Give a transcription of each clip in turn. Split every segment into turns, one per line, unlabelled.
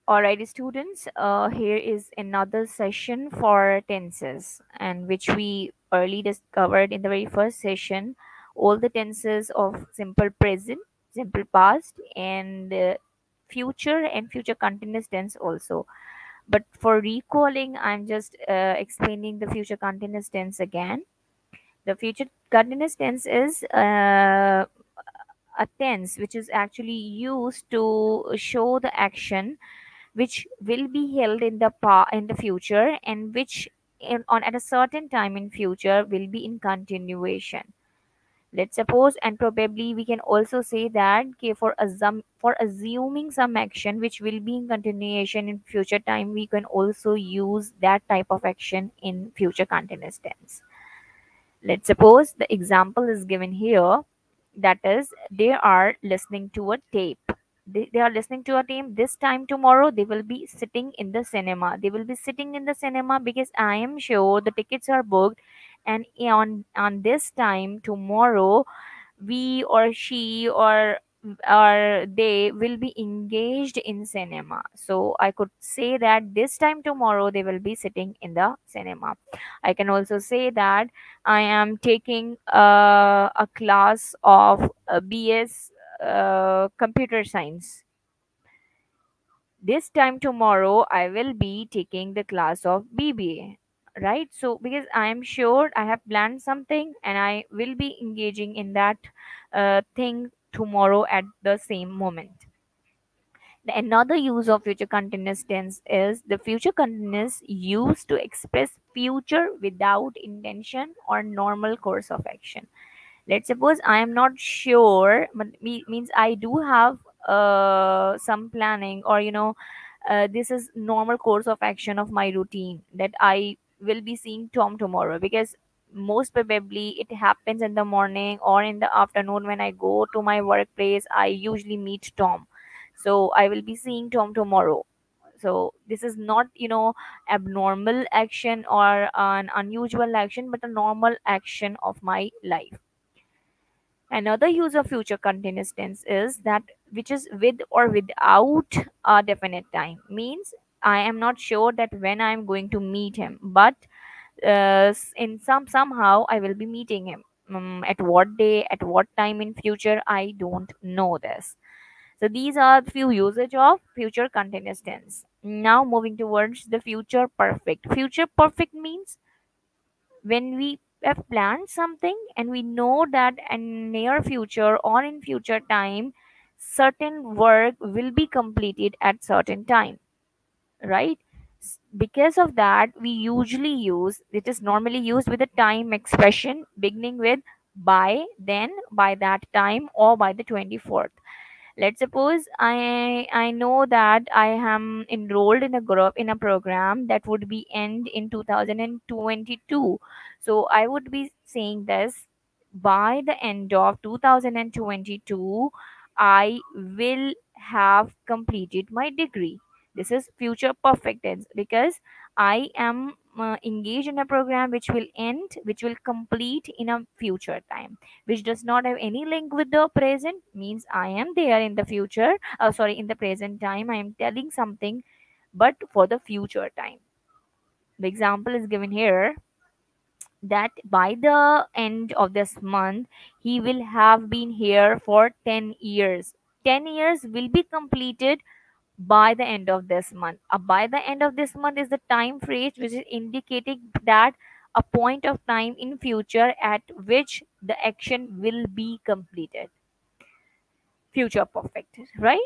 Alright, students, here is another session for tenses, and which we early discovered in the very first session. All the tenses of simple present, simple past, and future and future continuous tense also. But for recalling, I'm just explaining the future continuous tense again. The future continuous tense is a tense which is actually used to show the action which will be held in in the future, and which on at a certain time in future will be in continuation. Let's suppose, and probably we can also say that, okay, for assuming some action which will be in continuation in future time, we can also use that type of action in future continuous tense. Let's suppose the example is given here, that is, they are listening to a tape. They are listening to a tape. This time tomorrow, they will be sitting in the cinema. They will be sitting in the cinema because I am sure the tickets are booked. And on this time tomorrow, we or she or they will be engaged in cinema. So I could say that this time tomorrow they will be sitting in the cinema. I can also say that I am taking a class of BS computer science. This time tomorrow I will be taking the class of BBA, right? So because I am sure I have planned something and I will be engaging in that thing tomorrow at the same moment. Another use of future continuous tense is the future continuous used to express future without intention or normal course of action. Let's suppose I am not sure, but means I do have some planning, or this is normal course of action of my routine, that I will be seeing Tom tomorrow, because most probably it happens in the morning or in the afternoon. When I go to my workplace, I usually meet Tom, so I will be seeing Tom tomorrow. So this is not abnormal action or an unusual action, but a normal action of my life. Another use of future continuous tense is that which is with or without a definite time. Means I am not sure that when I am going to meet him, but in somehow I will be meeting him. At what day, at what time in future, I don't know this. So these are few usage of future continuous tense. Now moving towards the future perfect. Future perfect means when we have planned something and we know that in near future or in future time certain work will be completed at certain time, right? Because of that, we usually use, it is normally used with a time expression beginning with by, then, by that time, or by the 24th. Let's suppose I know that I am enrolled in a group, in a program that would be end in 2022. So I would be saying this: by the end of 2022 I will have completed my degree. This is future perfect tense, because I am engaged in a program which will end, which will complete in a future time, which does not have any link with the present. Means I am there in the future, sorry, in the present time I am telling something, but for the future time. The example is given here, that by the end of this month he will have been here for 10 years. 10 years will be completed by the end of this month. By the end of this month is the time phrase which is indicating that a point of time in future at which the action will be completed. Future perfect, right?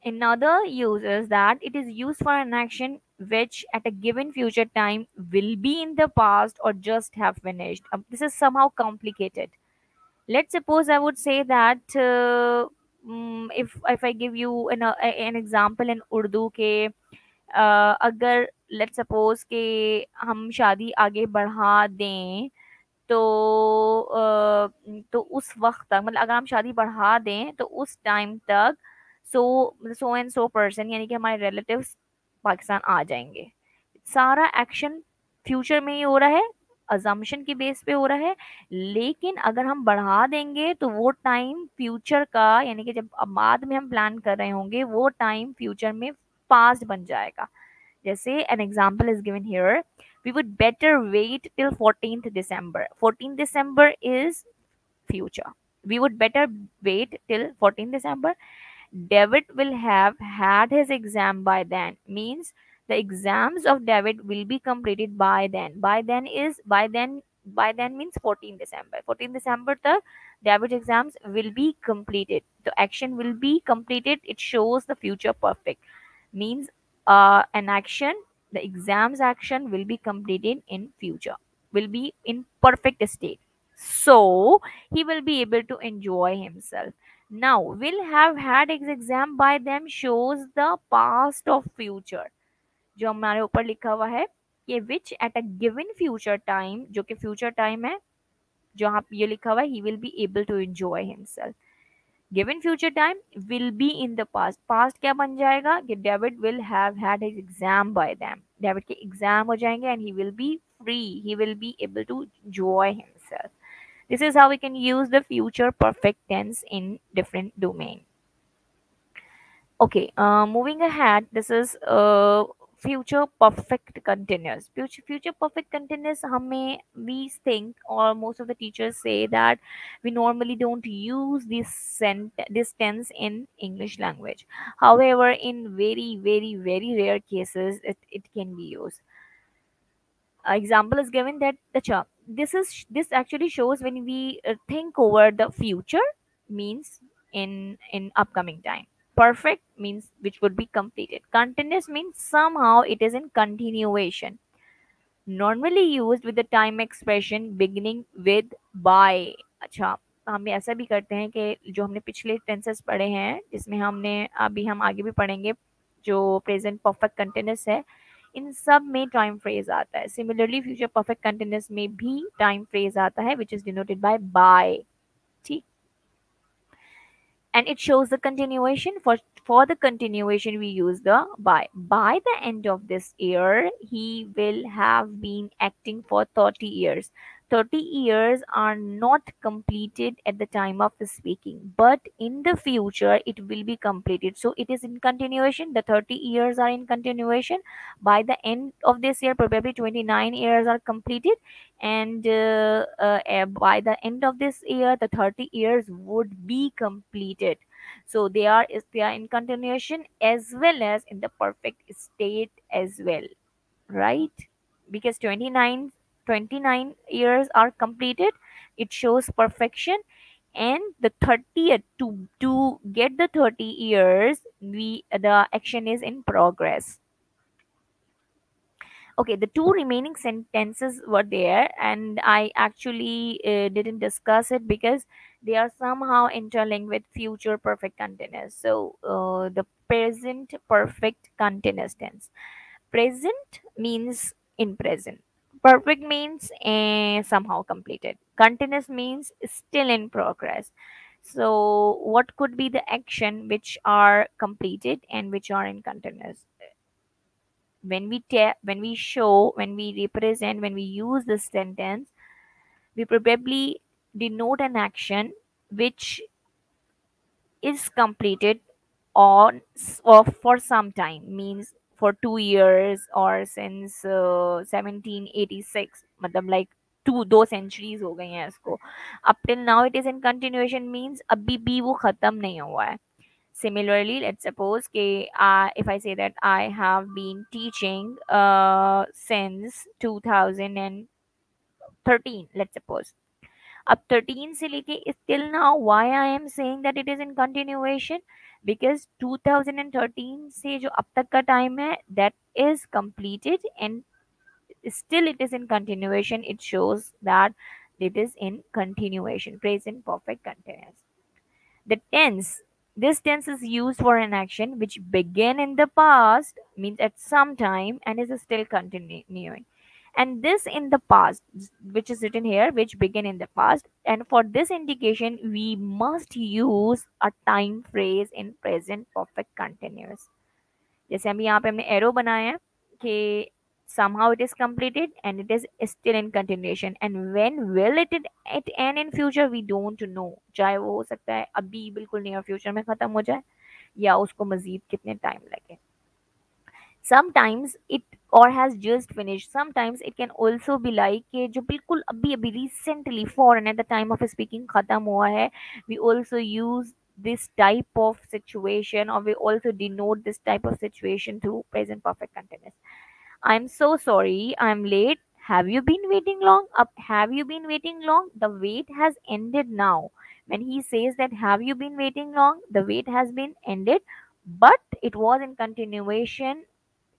Another use is that it is used for an action which at a given future time will be in the past or just have finished. This is somehow complicated. Let's suppose I would say that if I give you an example in Urdu के अगर let's suppose कि हम शादी आगे बढ़ा दें, तो तो उस वक्त तक, मतलब अगर हम शादी बढ़ा दें तो उस टाइम तक सो एंड सो पर्सन, यानी कि हमारे रिलेटिव्स पाकिस्तान आ जाएंगे। सारा एक्शन फ्यूचर में ही हो रहा है, अजम्पशन की बेस पे हो रहा है। लेकिन अगर हम बढ़ा देंगे तो वो टाइम फ्यूचर का, यानी कि जब अब बाद में हम प्लान कर रहे होंगे, वो टाइम फ्यूचर में पास्ट बन जाएगा. जैसे an example is given here, we would better wait till 14th December. 14th December is future. We would better wait till 14th December. David will have had his exam by then. Means the exams of David will be completed by then. By then means 14th December. 14th December the David's exams will be completed. The action will be completed. It shows the future perfect. Means an action, the exams action will be completed in future. Will be in perfect state. So he will be able to enjoy himself. Now, will have had his exam by them shows the past of future. जो हमारे ऊपर लिखा हुआ है कि which at a given future time, जो कि future time है, जो यहाँ पे ये लिखा हुआ है, he will be able to enjoy himself. Given future time will be in the past. Past क्या बन जाएगा कि David will have had his exam by them. David के exam हो जाएंगे and he will be free. He will be able to enjoy himself. This is how we can use the future perfect tense in different domain. Okay, moving ahead, this is future perfect continuous. Future perfect continuous, hame, we think, or most of the teachers say that we normally don't use this tense in English language. However, in very, very, very rare cases, it can be used. Example is given that the this actually shows when we think over the future means in upcoming time. Perfect means which would be completed. Continuous means somehow it is in continuation, normally used with the time expression beginning with by. अच्छा, हम ऐसा भी करते हैं कि जो हमने पिछले टेंसेस पढ़े हैं जिसमें हमने अभी हम आगे भी पढ़ेंगे जो प्रेजेंट परफेक्ट कंटिन्यूस है, इन सब में टाइम फ्रेज आता है. सिमिलरली फ्यूचर परफेक्ट कंटिन्यूस में भी टाइम फ्रेज आता है विच इज डिनोटेड बाय. ठीक, and it shows the continuation. For the continuation we use the by the end of this year he will have been acting for 30 years. 30 years are not completed at the time of the speaking, but in the future it will be completed, so it is in continuation. The 30 years are in continuation. By the end of this year probably 29 years are completed, and by the end of this year the 30 years would be completed. So they are in continuation as well as in the perfect state as well, right? Because 29 years are completed, it shows perfection. And the 30th, to get the 30 years, the action is in progress. Okay, the two remaining sentences were there, and I actually didn't discuss it because they are somehow interlinked with future perfect continuous. So the present perfect continuous tense. Present means in present. Perfect means somehow completed. Continuous means still in progress. So what could be the action which are completed and which are in continuous? When we show, when we represent, when we use this sentence, we probably denote an action which is completed or for some time, means for 2 years or since 1786, मतलब like दो centuries हो गई हैं इसको. Up till now it is in continuation means अभी भी वो खत्म नहीं हुआ है. Similarly, let's suppose if I say that I have been teaching since 2013, let's suppose. अब 13 से लेके till now, why I am saying that it is in continuation? Because 2013 से जो अब तक का time है, that is completed and still it is in continuation. It shows that it is in continuation, present perfect continuous. The tense. This tense is used for an action which began in the past, means at some time, and is still continuing. And this in the past, which is written here, which began in the past. And for this indication, we must use a time phrase in present perfect continuous. जैसे हम यहाँ पे हमने arrow बनाया है कि somehow it is completed and it is still in continuation, and when will it end in future we don't know. चाहे वो हो सकता है अभी बिल्कुल नियर फ्यूचर में खत्म हो जाए या उसको मजीद कितने टाइम लगे. sometimes it or has just finished. Sometimes it can also be like कि जो बिल्कुल अभी अभी recently foreign at the time of speaking खत्म हुआ है. We also use this type of situation, or we also denote this type of situation through present perfect continuous. I'm so sorry, I'm late. Have you been waiting long? Up, have you been waiting long? The wait has ended now. When he says that, have you been waiting long? The wait has been ended, but it was in continuation.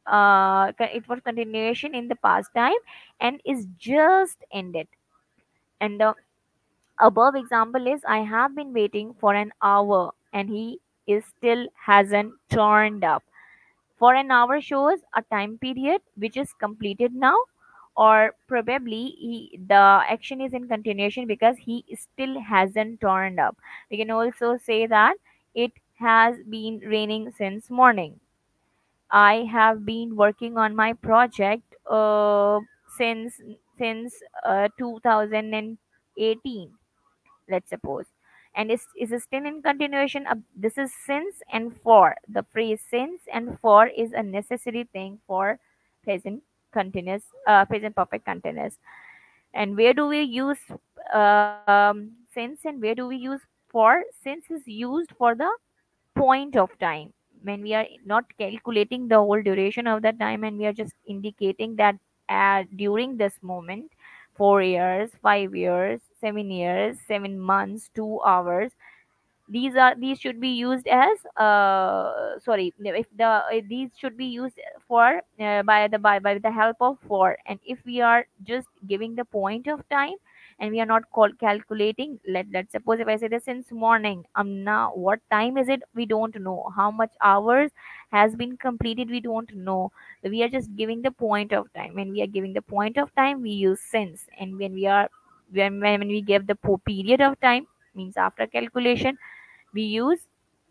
It was continuation in the past time and is just ended. And the above example is, I have been waiting for an hour and he is still hasn't turned up. For an hour shows a time period which is completed now, or probably the action is in continuation because he still hasn't turned up. We can also say that it has been raining since morning. I have been working on my project since since 2018, let's suppose, and is still in continuation. This is since and for. The phrase since and for is a necessary thing for present continuous, present perfect continuous. And where do we use since, and where do we use for? Since is used for the point of time when we are not calculating the whole duration of the time, and we are just indicating that during this moment, 4 years, 5 years, 7 years, 7 months, 2 hours, these should be used as sorry, if these should be used for by the help of for. And if we are just giving the point of time and we are not calculating, let's suppose if I say this since morning, now what time is it, we don't know. How much hours has been completed, we don't know. We are just giving the point of time. When we are giving the point of time, we use since. And when we are when we give the period of time, means after calculation, we use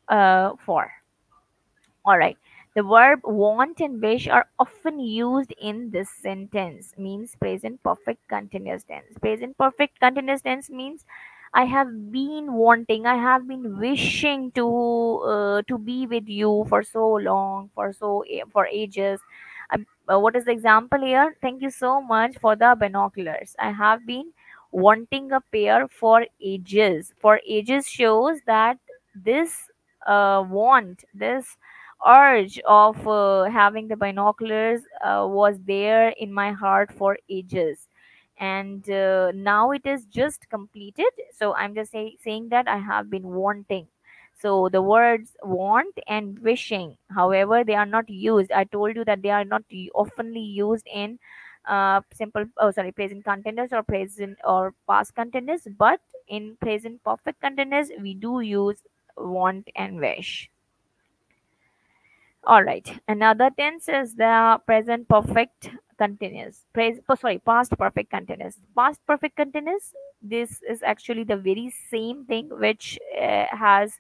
for. All right. The verb want and wish are often used in this sentence. Means present perfect continuous tense. Present perfect continuous tense means I have been wanting, I have been wishing to be with you for so long, for ages. What is the example here? Thank you so much for the binoculars. I have been wanting a pair for ages. For ages shows that this want, this urge of having the binoculars was there in my heart for ages, and now it is just completed. So I'm just saying that I have been wanting. So the words want and wishing, however, they are not used. I told you that they are not oftenly used in simple, oh sorry, present continuous or present or past continuous, but in present perfect continuous we do use want and wish. All right. Another tense is the present perfect continuous. Past perfect continuous. Past perfect continuous. This is actually the very same thing which has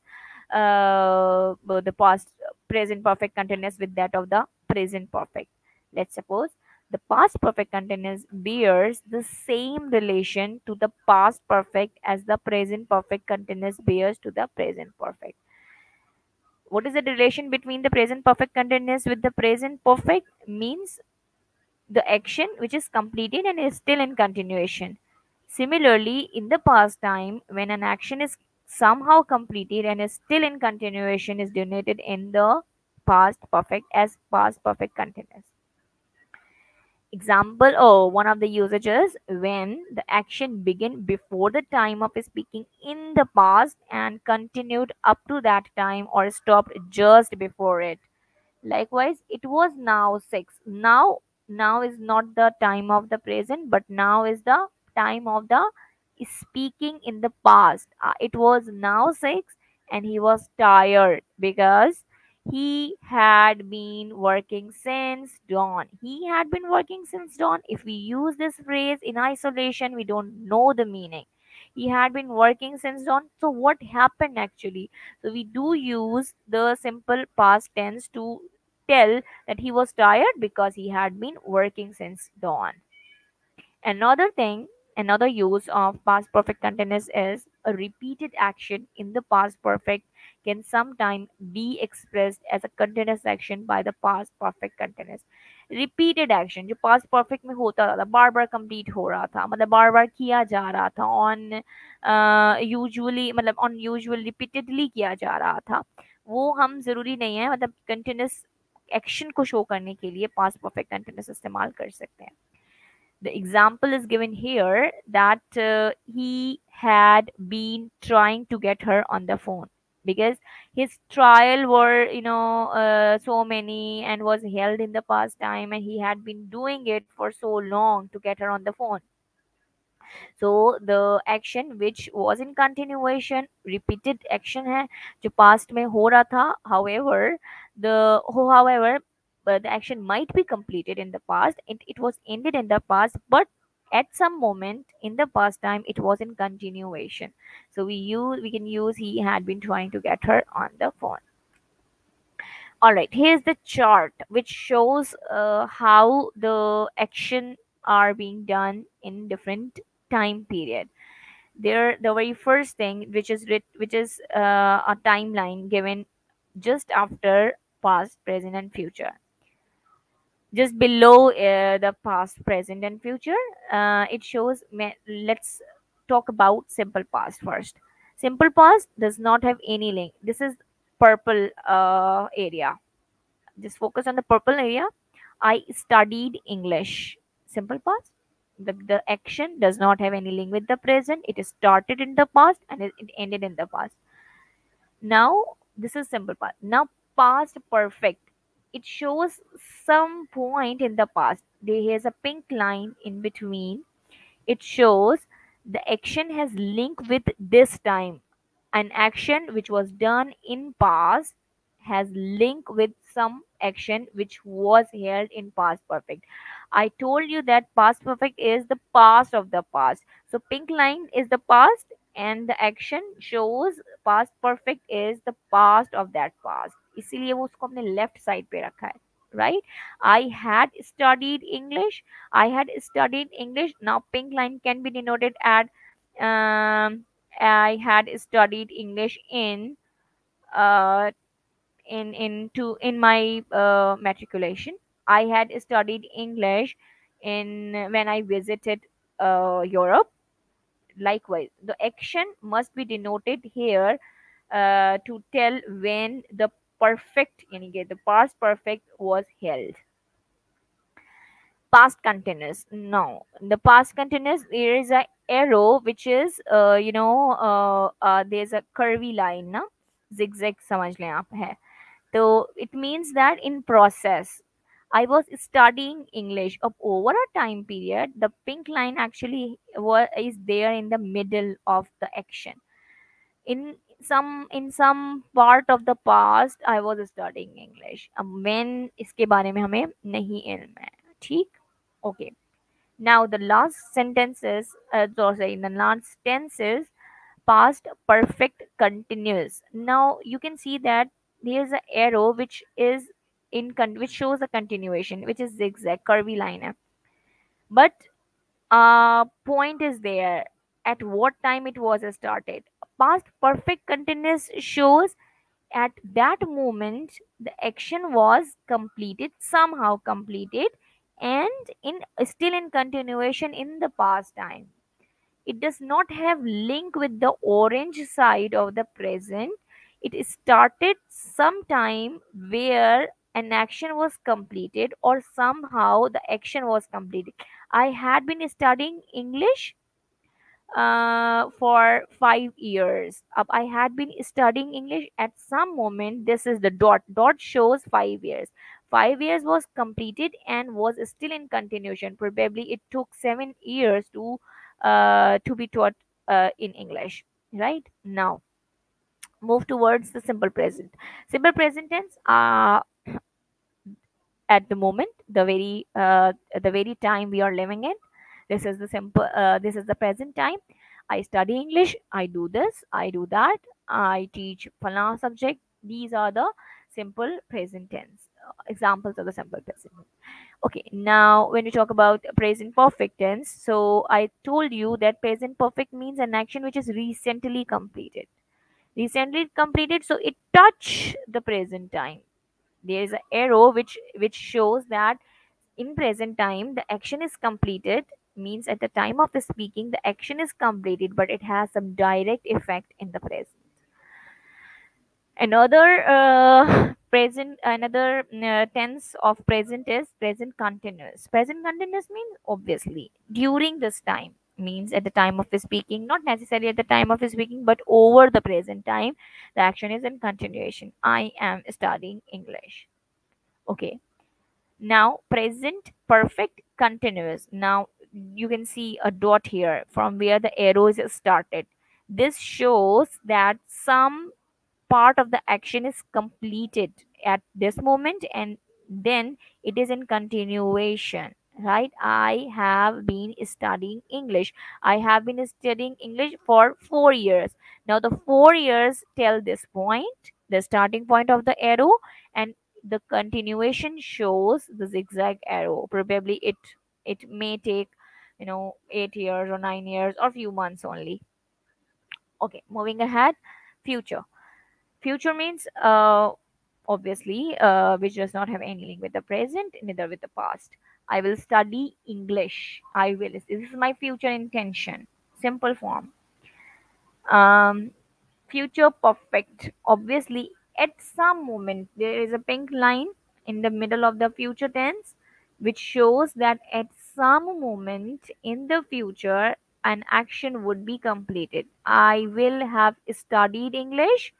the past present perfect continuous with that of the present perfect. Let's suppose the past perfect continuous bears the same relation to the past perfect as the present perfect continuous bears to the present perfect. What is the relation between the present perfect continuous with the present perfect? Means the action which is completed and is still in continuation. Similarly, in the past time, when an action is somehow completed and is still in continuation, is denoted in the past perfect as past perfect continuous. Example, oh, one of the usages: when the action began before the time of speaking in the past and continued up to that time, or stopped just before it. Likewise, it was now 6. Now is not the time of the present, but now is the time of the speaking in the past. It was now 6 and he was tired because he had been working since dawn. He had been working since dawn. If we use this phrase in isolation, we don't know the meaning. He had been working since dawn. So, what happened actually? So, we do use the simple past tense to tell that he was tired because he had been working since dawn. Another thing, another use of past perfect continuous is A repeated action in the past perfect can sometimes be expressed as a continuous action by the past perfect continuous. Repeated action जो past perfect में होता रहा था, बार बार complete हो रहा था, मतलब बार बार किया जा रहा था, ऑन यूजुअली मतलब ऑन यूजुअल रिपीटेडली किया जा रहा था, वो हम जरूरी नहीं है मतलब कंटिन्यूस एक्शन को शो करने के लिए पास्ट परफेक्ट कंटिन्यूस इस्तेमाल कर सकते हैं. The example is given here that he had been trying to get her on the phone because his trial were so many and was held in the past time, and he had been doing it for so long to get her on the phone. So the action which was in continuation, repeated action है जो past में हो रहा था. However, but the action might be completed in the past, it was ended in the past, but at some moment in the past time it was in continuation. So we can use he had been trying to get her on the phone. All right, here's the chart which shows how the action are being done in different time period. There, the very first thing which is a timeline given just after past, present, and future. Just below the past, present, and future, it shows. Let's talk about simple past first. Simple past does not have any link. This is purple area. Just focus on the purple area. I studied English. Simple past. The action does not have any link with the present. It started in the past and it ended in the past. Now, this is simple past. Now, past perfect. It shows some point in the past. There is a pink line in between. It shows the action has link with this time. An action which was done in past has link with some action which was held in past perfect. I told you that past perfect is the past of the past. So pink line is the past and the action shows past perfect is the past of that past. इसीलिए वो उसको अपने left side पे रखा है, right? I had studied English. I had studied English. Now pink line can be denoted at I had studied English uh, in my matriculation. I had studied English in when I visited Europe. Likewise, the action must be denoted here to tell when the perfect, यानी कि the past perfect was held. Past continuous. No, the past continuous, there is a arrow which is there's a curvy line ना, zigzag समझ लें आप है. So it means that in process, I was studying English of over a time period. The pink line actually is there in the middle of the action. In some part of the past, I was studying English. अब when इसके बारे में हमें नहीं इल्म है, ठीक? Okay. Now the last sentences, sorry, the last tense is past perfect continuous. Now you can see that there is an arrow which is which shows a continuation, which is zigzag curvy line है. But point is there at what time it was started. Past perfect continuous shows at that moment the action was completed, somehow completed, and in still in continuation in the past time. It does not have link with the orange side of the present. It started sometime where an action was completed or somehow the action was completed. I had been studying English for 5 years. I had been studying English at some moment. This is the dot. Dot shows 5 years. 5 years was completed and was still in continuation. Probably it took 7 years to be taught in English. Right now, move towards the simple present. Simple present tense. At the moment, the very time we are living in, this is the simple. This is the present time. I study English. I do this. I do that. I teach Fala subject. These are the simple present tense. examples of the simple present. Okay, now when you talk about present perfect tense, so I told you that present perfect means an action which is recently completed. Recently completed, so it touch the present time. There is an arrow which shows that in present time the action is completed, means at the time of the speaking the action is completed, but it has some direct effect in the present. Another tense of present is present continuous. Present continuous means obviously during this time, means at the time of the speaking, not necessarily at the time of the speaking, but over the present time the action is in continuation. I am studying English. Okay, now present perfect continuous. Now you can see a dot here from where the arrows started. This shows that some part of the action is completed at this moment, and then it is in continuation, right? I have been studying English. I have been studying English for 4 years. Now the 4 years tell this point, the starting point of the arrow, and the continuation shows the zigzag arrow. Probably it may take 8 years or 9 years or few months only. Okay, moving ahead. Future. Future means obviously which does not have any link with the present, neither with the past. I will study English. I will. This is my future intention. Simple form. Um, Future perfect. Obviously, at some moment there is a pink line in the middle of the future tense, which shows that at some moment in the future an action would be completed. I will have studied English.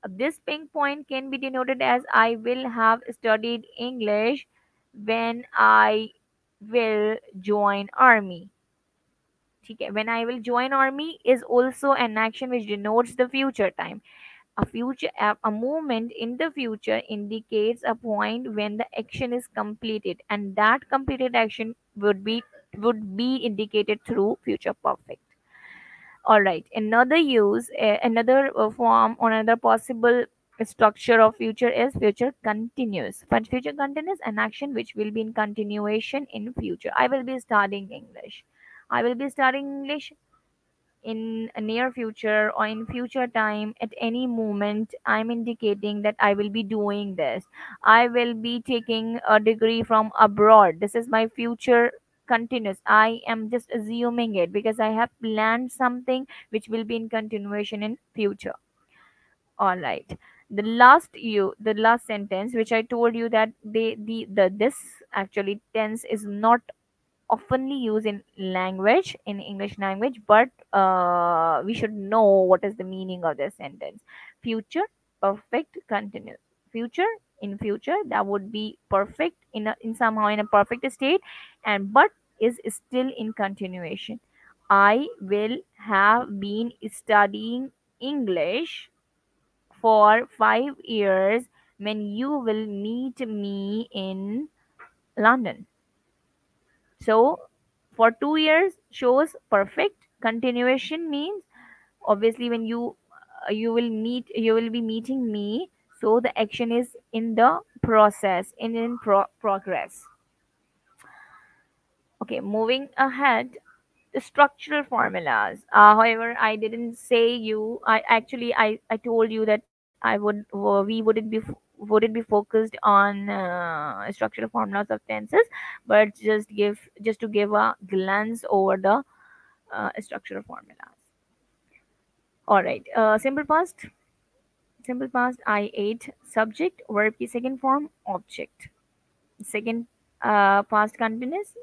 This pink point can be denoted as I will have studied English when I will join army. ठीक है? When I will join army is also an action which denotes the future time. A moment in the future indicates a point when the action is completed, and that completed action would be indicated through future perfect. All right. Another form or another possible structure of future is future continuous. But future continuous, an action which will be in continuation in future. I will be studying English. I will be studying English in a near future or in future time. At any moment I'm indicating that I will be doing this. I will be taking a degree from abroad. This is my future continuous. I am just assuming it because I have planned something which will be in continuation in future. All right. The last sentence which I told you that this actually tense is not oftenly used in language, in English language, but we should know what is the meaning of this sentence. Future perfect continuous. Future, in future that would be perfect in somehow in a perfect state, and but is still in continuation. I will have been studying English for 5 years when you will meet me in London. So for 2 years shows perfect. Continuation means obviously when you will be meeting me. So the action is in the process, progress. Okay, moving ahead, the structural formulas. However, I didn't say you. I told you that we wouldn't be focused on structural formulas of tenses, but just to give a glance over the structural formulas. All right. Simple past. Simple past. I ate. Subject. Verb की second form. Object. Second past continuous.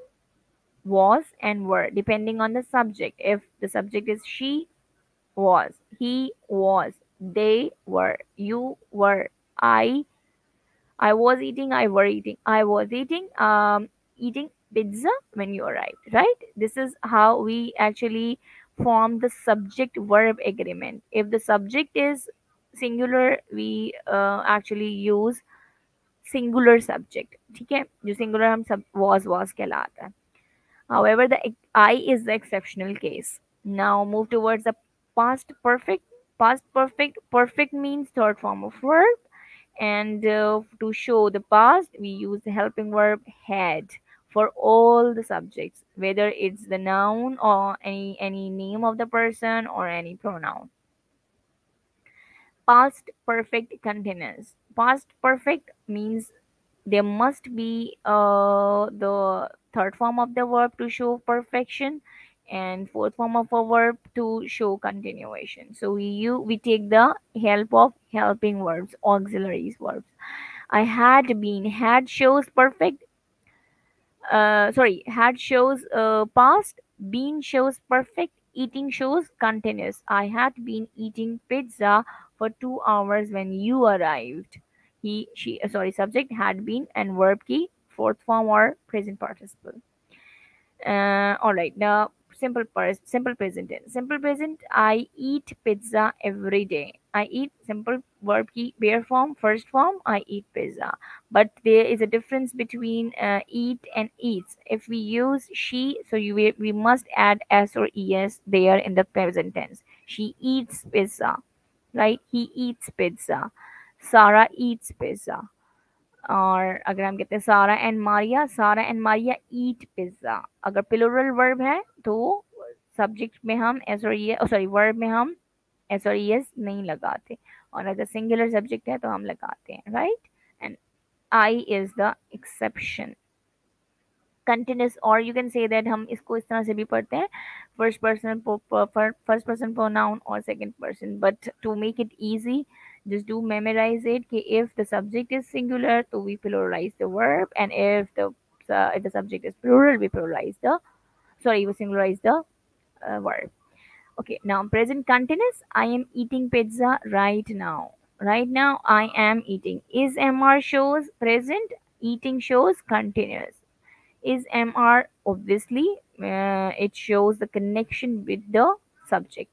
Was and were, depending on the subject. If the subject is she was, he was, they were, you were, I was eating, I were eating, I was eating, eating pizza when you arrived, right? This is how we actually form the subject verb agreement. If the subject is singular, we actually use singular subject. ठीक है, जो singular हम सब was कहलाता है. However, the I is the exceptional case. Now move towards the past perfect. Past perfect. Perfect means third form of verb, And to show the past, we use the helping verb had for all the subjects, whether it's the noun or any name of the person or any pronoun. Past perfect continuous. Past perfect means there must be the third form of the verb to show perfection, and fourth form of a verb to show continuation. So we take the help of helping verbs, auxiliaries verbs. I had been. Had shows perfect. Sorry, had shows past. Been shows perfect. Eating shows continuous. I had been eating pizza for 2 hours when you arrived. He, she, sorry, subject had been and verb key, fourth form or present participle. All right. Now, simple present tense. Simple present. I eat pizza every day. I eat simple verb key bare form. First form. I eat pizza. But there is a difference between eat and eats. If we use she, so we must add s or es there in the present tense. She eats pizza, right? He eats pizza. Sarah eats pizza. और अगर हम कहते हैं सारा and Maria eat pizza, अगर plural verb है तो subject में हम एस और ये सॉरी वर्ब में हम एस और एस नहीं लगाते, और अगर सिंगुलर सब्जेक्ट है तो हम लगाते हैं, right. And I is the exception. Continuous, और यू कैन से दैट हम इसको इस तरह से भी पढ़ते हैं, फर्स्ट पर्सन प्रोनाउन और second person, but to make it easy just do memorize it कि if the subject is singular तो we pluralize the verb, and if the subject is plural we pluralize the, sorry, we singularize the verb. Okay, now present continuous. I am eating pizza right now. Right now I am eating. Is mr shows present, eating shows continuous. Is mr obviously it shows the connection with the subject.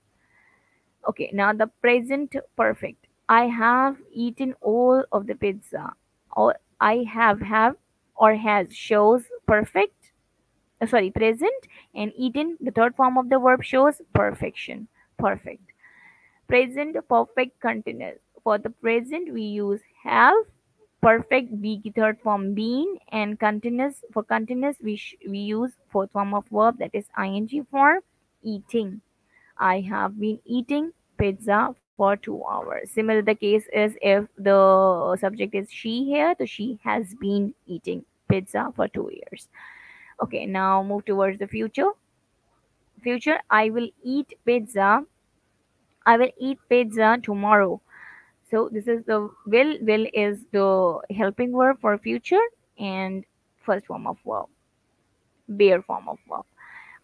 Okay, now the present perfect. I have eaten all of the pizza. Or I have or has shows perfect. Sorry, present, and eaten, the third form of the verb, shows perfection. Perfect. Present perfect continuous. For the present, we use have. Perfect be the third form been, and continuous, for continuous we use fourth form of verb, that is ing form, eating. I have been eating pizza for 2 hours. Similar, the case is if the subject is she here, so she has been eating pizza for 2 years. Okay, now move towards the future. Future, I will eat pizza. I will eat pizza tomorrow. So this is the will. Will is the helping verb for future and first form of verb, bare form of verb.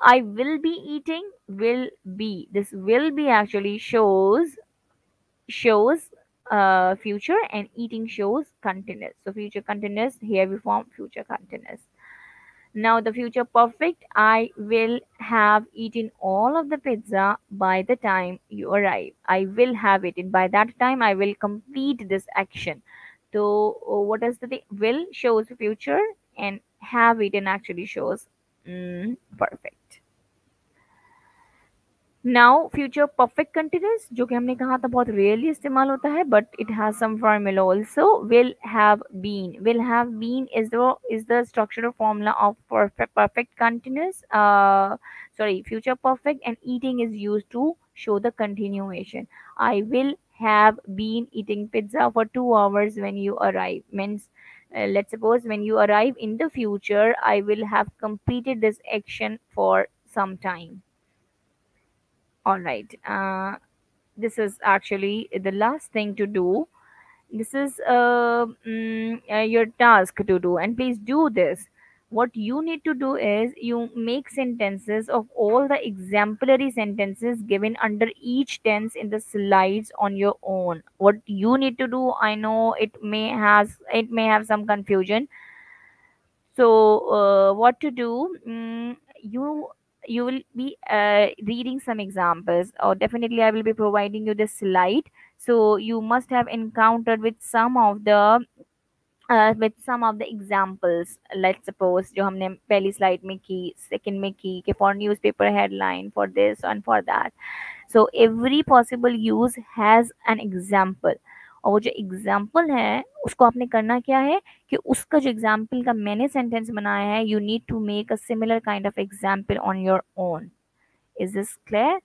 I will be eating, will be. This will be actually shows future, and eating shows continuous. So future continuous, here we form future continuous. Now the future perfect. I will have eaten all of the pizza by the time you arrive. I will have eaten. By that time, I will complete this action. So what is the thing? Will shows future, and have eaten actually shows perfect. Now future perfect continuous, जो कि हमने कहा था बहुत rarely इस्तेमाल होता है, but it has some formula also. Will have been is the structural formula of perfect continuous, sorry future perfect, and eating is used to show the continuation. I will have been eating pizza for 2 hours when you arrive. Means, let's suppose when you arrive in the future, I will have completed this action for some time. All right. This is actually the last thing to do. This is your task to do, and please do this. What you need to do is you make sentences of all the exemplary sentences given under each tense in the slides on your own. What you need to do, I know it may have some confusion. So what to do? You will be reading some examples, or definitely I will be providing you the slide. So you must have encountered with some of the examples. Let's suppose जो हमने पहली slide में की, second में की कि for newspaper headline, for this and for that. So every possible use has an example. और वो जो एग्जाम्पल है उसको आपने करना क्या है कि उसका जो एग्जाम्पल का मैंने सेंटेंस बनाया है, you need to make a similar kind of example on your own. Is this clear?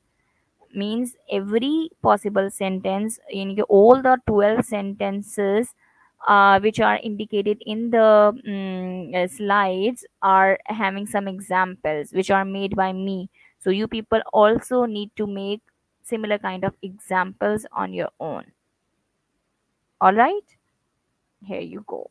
Means every possible sentence in all the 12 sentences which are indicated in the slides are having some examples which are made by me. So you people also need to make similar kind of examples on your own. All right, here you go.